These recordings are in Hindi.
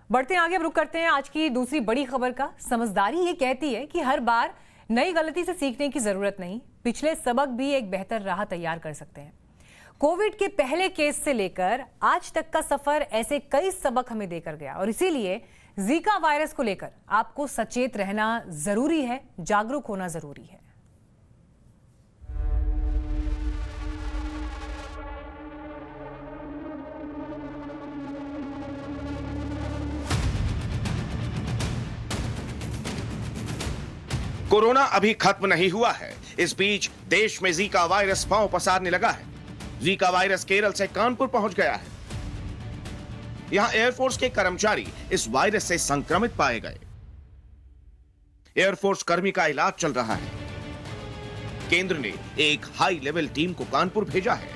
बढ़ते हैं आगे, अब रुक करते हैं आज की दूसरी बड़ी खबर का। समझदारी ये कहती है कि हर बार नई गलती से सीखने की जरूरत नहीं, पिछले सबक भी एक बेहतर राह तैयार कर सकते हैं। कोविड के पहले केस से लेकर आज तक का सफर ऐसे कई सबक हमें देकर गया और इसीलिए जीका वायरस को लेकर आपको सचेत रहना जरूरी है, जागरूक होना जरूरी है। कोरोना अभी खत्म नहीं हुआ है। इस बीच देश में जीका वायरस पांव पसारने लगा है। जीका वायरस केरल से कानपुर पहुंच गया है। यहां एयरफोर्स के कर्मचारी इस वायरस से संक्रमित पाए गए। एयरफोर्स कर्मी का इलाज चल रहा है। केंद्र ने एक हाई लेवल टीम को कानपुर भेजा है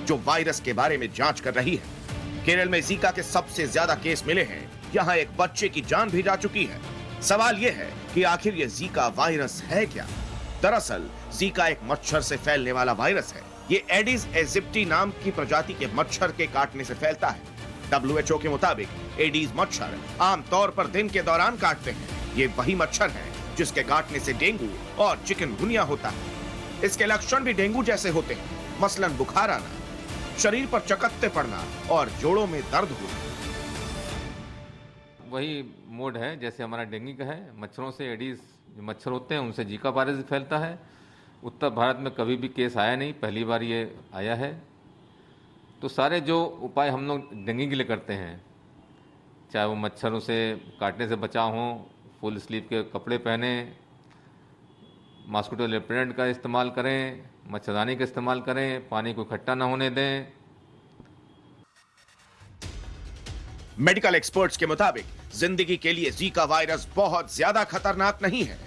जो वायरस के बारे में जांच कर रही है। केरल में जीका के सबसे ज्यादा केस मिले हैं। यहां एक बच्चे की जान भी जा चुकी है। सवाल यह है कि आखिर यह जीका वायरस है क्या? दरअसल जीका एक मच्छर से फैलने वाला वायरस है। ये एडिस एजिप्टी नाम की प्रजाति के मच्छर के काटने से फैलता है। WHO के मुताबिक एडिस मच्छर आमतौर पर दिन के दौरान काटते हैं। ये वही मच्छर है जिसके काटने से डेंगू और चिकनगुनिया होता है। इसके लक्षण भी डेंगू जैसे होते हैं, मसलन बुखार आना, शरीर पर चकत्ते पड़ना और जोड़ों में दर्द होना। वही मोड है जैसे हमारा डेंगू का है। मच्छरों से एडीज जो मच्छर होते हैं उनसे जीका वायरस फैलता है। उत्तर भारत में कभी भी केस आया नहीं, पहली बार ये आया है। तो सारे जो उपाय हम लोग डेंगू के लिए करते हैं, चाहे वो मच्छरों से काटने से बचाव हो, फुल स्लीव के कपड़े पहने, मॉस्किटो रिपेलेंट का इस्तेमाल करें, मच्छरदानी का इस्तेमाल करें, पानी को इकट्ठा ना होने दें। मेडिकल एक्सपर्ट्स के मुताबिक जिंदगी के लिए जीका वायरस बहुत ज्यादा खतरनाक नहीं है।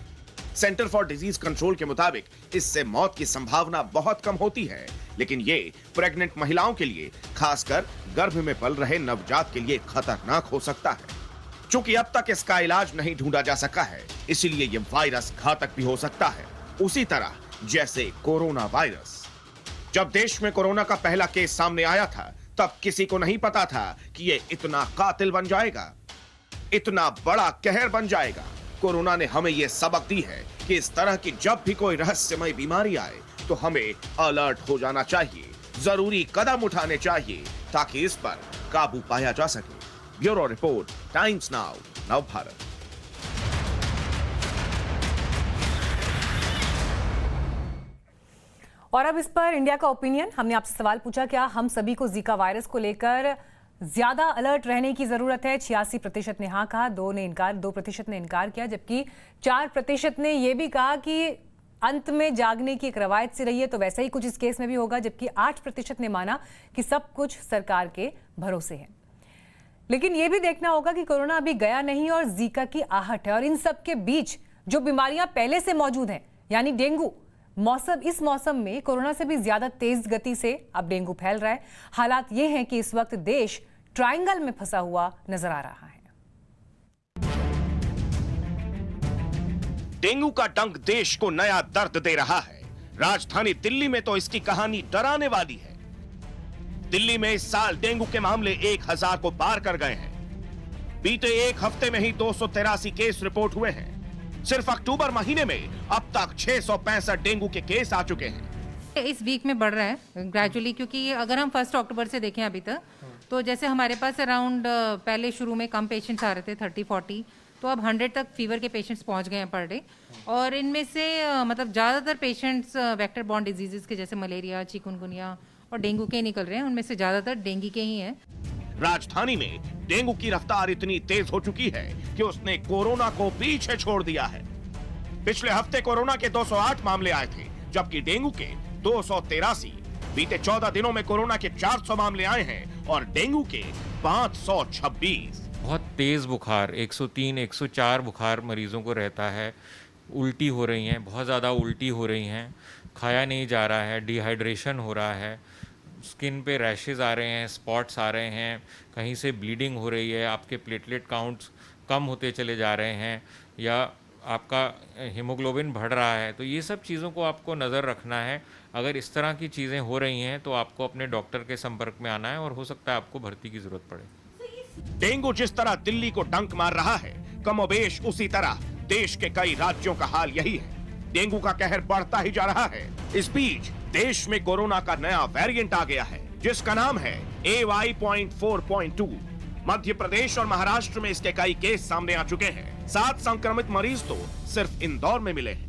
सेंटर फॉर डिजीज कंट्रोल के मुताबिक इससे मौत की संभावना बहुत कम होती है, लेकिन ये प्रेग्नेंट महिलाओं के लिए, खासकर गर्भ में पल रहे नवजात के लिए खतरनाक हो सकता है। चूंकि अब तक इसका इलाज नहीं ढूंढा जा सका है, इसीलिए यह वायरस घातक भी हो सकता है, उसी तरह जैसे कोरोना वायरस। जब देश में कोरोना का पहला केस सामने आया था, तब किसी को नहीं पता था कि यह इतना कातिल बन जाएगा, इतना बड़ा कहर बन जाएगा। कोरोना ने हमें यह सबक दी है कि इस तरह की जब भी कोई रहस्यमय बीमारी आए तो हमें अलर्ट हो जाना चाहिए, जरूरी कदम उठाने चाहिए ताकि इस पर काबू पाया जा सके। ब्यूरो रिपोर्ट, टाइम्स नाउ, नव भारत। और अब इस पर इंडिया का ओपिनियन। हमने आपसे सवाल पूछा, क्या हम सभी को जीका वायरस को लेकर ज्यादा अलर्ट रहने की जरूरत है? 86% ने हाँ कहा, 2% ने इनकार किया, जबकि 4% ने यह भी कहा कि अंत में जागने की एक रवायत सी रही है तो वैसा ही कुछ इस केस में भी होगा, जबकि 8% ने माना कि सब कुछ सरकार के भरोसे है। लेकिन यह भी देखना होगा कि कोरोना अभी गया नहीं और जीका की आहट है, और इन सब के बीच जो बीमारियां पहले से मौजूद हैं, यानी डेंगू, इस मौसम में कोरोना से भी ज्यादा तेज गति से अब डेंगू फैल रहा है। हालात ये हैं कि इस वक्त देश ट्रायंगल में फंसा हुआ नजर आ रहा है। डेंगू का डंक देश को नया दर्द दे रहा है। राजधानी दिल्ली में तो इसकी कहानी डराने वाली है। दिल्ली में इस साल डेंगू के मामले 1000 को पार कर गए हैं। बीते एक हफ्ते में ही 283 केस रिपोर्ट हुए हैं। सिर्फ अक्टूबर महीने में अब तक 665 डेंगू के केस आ चुके हैं। इस वीक में बढ़ रहा है ग्रेजुअली, क्योंकि अगर हम 1 अक्टूबर से देखें अभी तक, तो जैसे हमारे पास अराउंड पहले शुरू में कम पेशेंट्स आ रहे थे 30-40, तो अब 100 तक फीवर के पेशेंट्स पहुंच गए हैं पर डे। और इनमें से मतलब ज़्यादातर पेशेंट्स वेक्टर बॉर्न डिजीजेस के जैसे मलेरिया, चिकनगुनिया और डेंगू के निकल रहे हैं। उनमें से ज़्यादातर डेंगू के ही हैं। राजधानी में डेंगू की रफ्तार इतनी तेज हो चुकी है कि उसने कोरोना को पीछे छोड़ दिया है। पिछले हफ्ते कोरोना के 208 मामले आए थे, जबकि डेंगू के 283। बीते 14 दिनों में कोरोना के 400 मामले आए हैं और डेंगू के 526। बहुत तेज बुखार, 103, 104 बुखार मरीजों को रहता है। उल्टी हो रही हैं, बहुत ज़्यादा उल्टी हो रही हैं, खाया नहीं जा रहा है, डिहाइड्रेशन हो रहा है, स्किन पे रैशेस आ रहे हैं, स्पॉट्स आ रहे हैं, कहीं से ब्लीडिंग हो रही है, आपके प्लेटलेट काउंट्स कम होते चले जा रहे हैं, या आपका हीमोग्लोबिन बढ़ रहा है। तो ये सब चीज़ों को आपको नज़र रखना है। अगर इस तरह की चीज़ें हो रही हैं तो आपको अपने डॉक्टर के संपर्क में आना है और हो सकता है आपको भर्ती की ज़रूरत पड़े। डेंगू जिस तरह दिल्ली को डंक मार रहा है, कमोबेश उसी तरह देश के कई राज्यों का हाल यही है। डेंगू का कहर बढ़ता ही जा रहा है। इस बीच देश में कोरोना का नया वेरिएंट आ गया है, जिसका नाम है AY.4.2। मध्य प्रदेश और महाराष्ट्र में इसके कई केस सामने आ चुके हैं। 7 संक्रमित मरीज तो सिर्फ इंदौर में मिले हैं।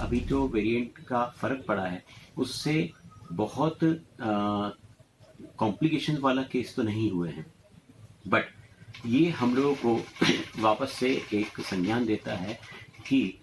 अभी जो वेरिएंट का फर्क पड़ा है, उससे बहुत कॉम्प्लिकेशन वाला केस तो नहीं हुए हैं, बट ये हम लोगों को वापस से एक संज्ञान देता है कि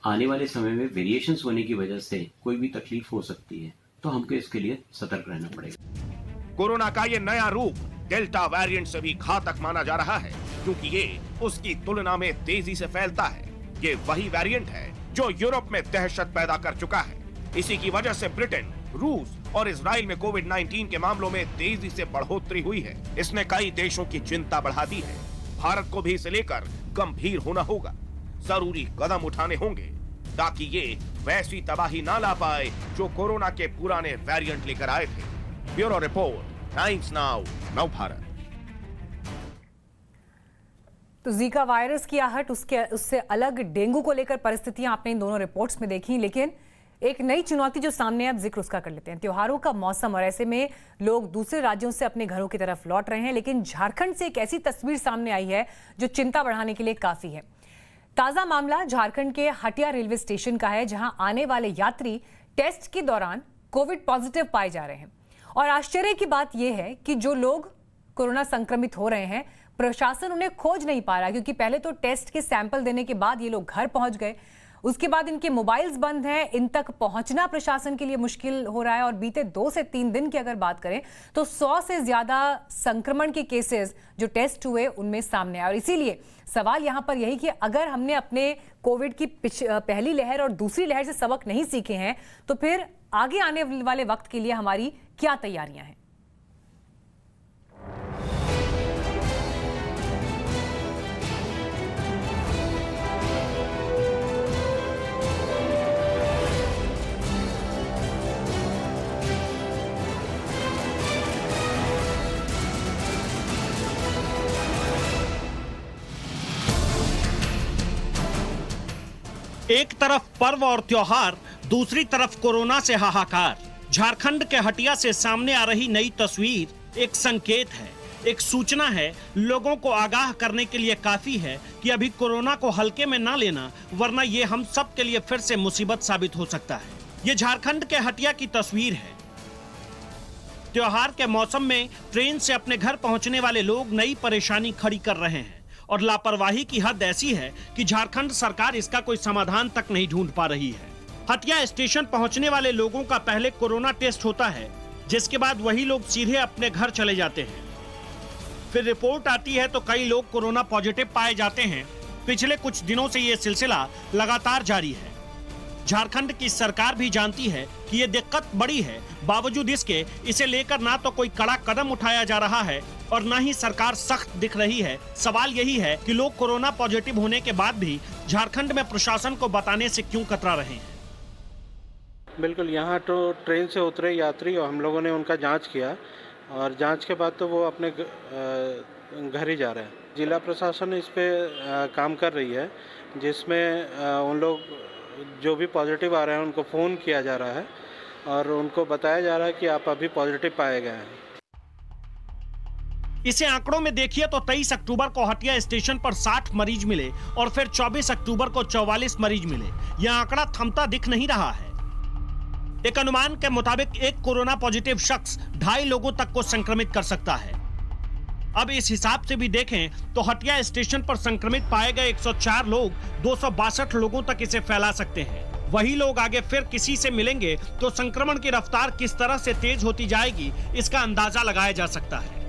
आने वाले समय में वेरिएशंस होने की वजह से कोई भी तकलीफ हो सकती है, तो हमको इसके लिए सतर्क रहना पड़ेगा। कोरोना का ये नया रूप डेल्टा वेरिएंट से भी घातक माना जा रहा है, क्योंकि ये उसकी तुलना में तेजी से फैलता है। ये वही वेरिएंट है जो यूरोप में दहशत पैदा कर चुका है। इसी की वजह से ब्रिटेन, रूस और इजराइल में कोविड-19 के मामलों में तेजी से बढ़ोतरी हुई है। इसने कई देशों की चिंता बढ़ा दी है। भारत को भी इसे लेकर गंभीर होना होगा। जरूरी कदम उठाने होंगे ताकि ये वैसी तबाही ना ला पाए जो कोरोना के पुराने वेरिएंट लेकर आए थे। ब्यूरो रिपोर्ट, टाइम्स नाउ, नव भारत। तो जीका वायरस की आहट, उससे अलग डेंगू को लेकर परिस्थितियां आपने इन दोनों रिपोर्ट्स में देखी, लेकिन एक नई चुनौती जो सामने अब जिक्र उसका कर लेते हैं। त्योहारों का मौसम और ऐसे में लोग दूसरे राज्यों से अपने घरों की तरफ लौट रहे हैं, लेकिन झारखंड से एक ऐसी तस्वीर सामने आई है जो चिंता बढ़ाने के लिए काफी है। ताजा मामला झारखंड के हटिया रेलवे स्टेशन का है, जहां आने वाले यात्री टेस्ट के दौरान कोविड पॉजिटिव पाए जा रहे हैं। और आश्चर्य की बात यह है कि जो लोग कोरोना संक्रमित हो रहे हैं, प्रशासन उन्हें खोज नहीं पा रहा, क्योंकि पहले तो टेस्ट के सैंपल देने के बाद ये लोग घर पहुंच गए, उसके बाद इनके मोबाइल्स बंद हैं, इन तक पहुंचना प्रशासन के लिए मुश्किल हो रहा है। और बीते 2 से 3 दिन की अगर बात करें तो 100 से ज्यादा संक्रमण के केसेस जो टेस्ट हुए उनमें सामने आए। और इसीलिए सवाल यहां पर यही कि अगर हमने अपने कोविड की पहली लहर और दूसरी लहर से सबक नहीं सीखे हैं, तो फिर आगे आने वाले वक्त के लिए हमारी क्या तैयारियां हैं। एक तरफ पर्व और त्योहार, दूसरी तरफ कोरोना से हाहाकार। झारखंड के हटिया से सामने आ रही नई तस्वीर एक संकेत है, एक सूचना है, लोगों को आगाह करने के लिए काफी है कि अभी कोरोना को हल्के में ना लेना, वरना ये हम सब के लिए फिर से मुसीबत साबित हो सकता है। ये झारखंड के हटिया की तस्वीर है। त्योहार के मौसम में ट्रेन से अपने घर पहुंचने वाले लोग नई परेशानी खड़ी कर रहे हैं और लापरवाही की हद ऐसी है कि झारखंड सरकार इसका कोई समाधान तक नहीं ढूंढ पा रही है। हटिया स्टेशन पहुंचने वाले लोगों का पहले कोरोना टेस्ट होता है, जिसके बाद वही लोग सीधे अपने घर चले जाते हैं। फिर रिपोर्ट आती है तो कई लोग कोरोना पॉजिटिव पाए जाते हैं। पिछले कुछ दिनों से ये सिलसिला लगातार जारी है। झारखंड की सरकार भी जानती है कि ये दिक्कत बड़ी है, बावजूद इसके इसे लेकर ना तो कोई कड़ा कदम उठाया जा रहा है और ना ही सरकार सख्त दिख रही है। सवाल यही है कि लोग कोरोना पॉजिटिव होने के बाद भी झारखंड में प्रशासन को बताने से क्यों कतरा रहे हैं। बिल्कुल, यहाँ तो ट्रेन से उतरे यात्री और हम लोगों ने उनका जांच किया और जांच के बाद तो वो अपने घर ही जा रहे हैं। जिला प्रशासन इस पे काम कर रही है, जिसमें उन लोग जो भी पॉजिटिव आ रहे हैं उनको फ़ोन किया जा रहा है और उनको बताया जा रहा है कि आप अभी पॉजिटिव पाए गए हैं। इसे आंकड़ों में देखिए तो 23 अक्टूबर को हटिया स्टेशन पर 60 मरीज मिले और फिर 24 अक्टूबर को 44 मरीज मिले। यह आंकड़ा थमता दिख नहीं रहा है। एक अनुमान के मुताबिक एक कोरोना पॉजिटिव शख्स 2.5 लोगों तक को संक्रमित कर सकता है। अब इस हिसाब से भी देखें तो हटिया स्टेशन पर संक्रमित पाए गए 104 लोग 262 लोगों तक इसे फैला सकते हैं। वही लोग आगे फिर किसी से मिलेंगे तो संक्रमण की रफ्तार किस तरह से तेज होती जाएगी, इसका अंदाजा लगाया जा सकता है।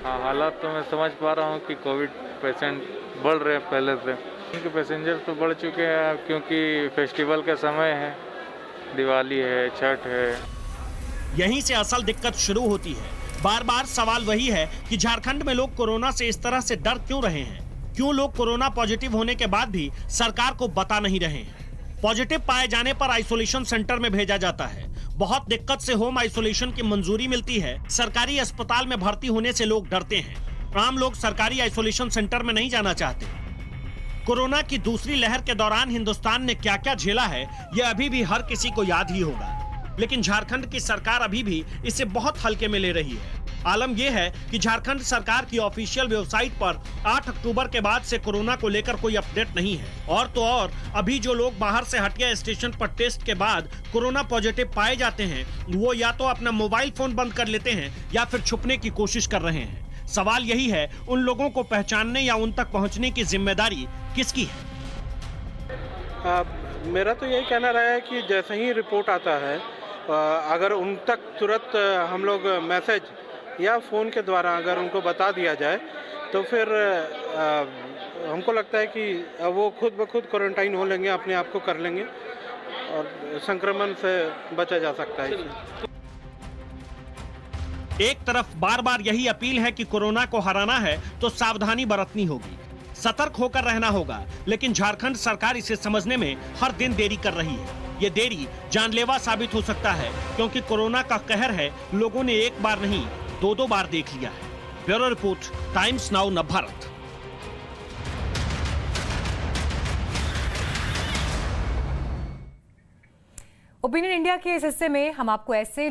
हाँ, हालात तो मैं समझ पा रहा हूँ कि कोविड पेशेंट बढ़ रहे हैं पहले से। इनके पैसेंजर तो बढ़ चुके हैं क्योंकि फेस्टिवल का समय है, दिवाली है, छठ है। यहीं से असल दिक्कत शुरू होती है। बार बार सवाल वही है कि झारखंड में लोग कोरोना से इस तरह से डर क्यों रहे हैं? क्यों लोग कोरोना पॉजिटिव होने के बाद भी सरकार को बता नहीं रहे हैं? पॉजिटिव पाए जाने पर आइसोलेशन सेंटर में भेजा जाता है, बहुत दिक्कत से होम आइसोलेशन की मंजूरी मिलती है। सरकारी अस्पताल में भर्ती होने से लोग डरते हैं। आम लोग सरकारी आइसोलेशन सेंटर में नहीं जाना चाहते। कोरोना की दूसरी लहर के दौरान हिंदुस्तान ने क्या क्या झेला है, यह अभी भी हर किसी को याद ही होगा। लेकिन झारखंड की सरकार अभी भी इसे बहुत हल्के में ले रही है। आलम यह है कि झारखंड सरकार की ऑफिशियल वेबसाइट पर 8 अक्टूबर के बाद से कोरोना को लेकर कोई अपडेट नहीं है। और तो और अभी जो लोग बाहर से हटिया स्टेशन पर टेस्ट के बाद कोरोना पॉजिटिव पाए जाते हैं, वो या तो अपना मोबाइल फोन बंद कर लेते हैं या फिर छुपने की कोशिश कर रहे हैं। सवाल यही है, उन लोगों को पहचानने या उन तक पहुंचने की जिम्मेदारी किसकी है? मेरा तो यही कहना रहा है कि जैसे ही रिपोर्ट आता है, अगर उन तक तुरंत हम लोग मैसेज या फ़ोन के द्वारा अगर उनको बता दिया जाए तो फिर हमको लगता है कि वो खुद ब खुद क्वारंटाइन हो लेंगे, अपने आप को कर लेंगे और संक्रमण से बचा जा सकता है। एक तरफ बार बार यही अपील है कि कोरोना को हराना है तो सावधानी बरतनी होगी, सतर्क होकर रहना होगा, लेकिन झारखंड सरकार इसे समझने में हर दिन देरी कर रही है। ये देरी जानलेवा साबित हो सकता है, क्योंकि कोरोना का कहर है, लोगों ने एक बार नहीं 2-2 बार देख लिया है। Bureau report, times now Navbharat. Opinion India के इस हिस्से में हम आपको ऐसे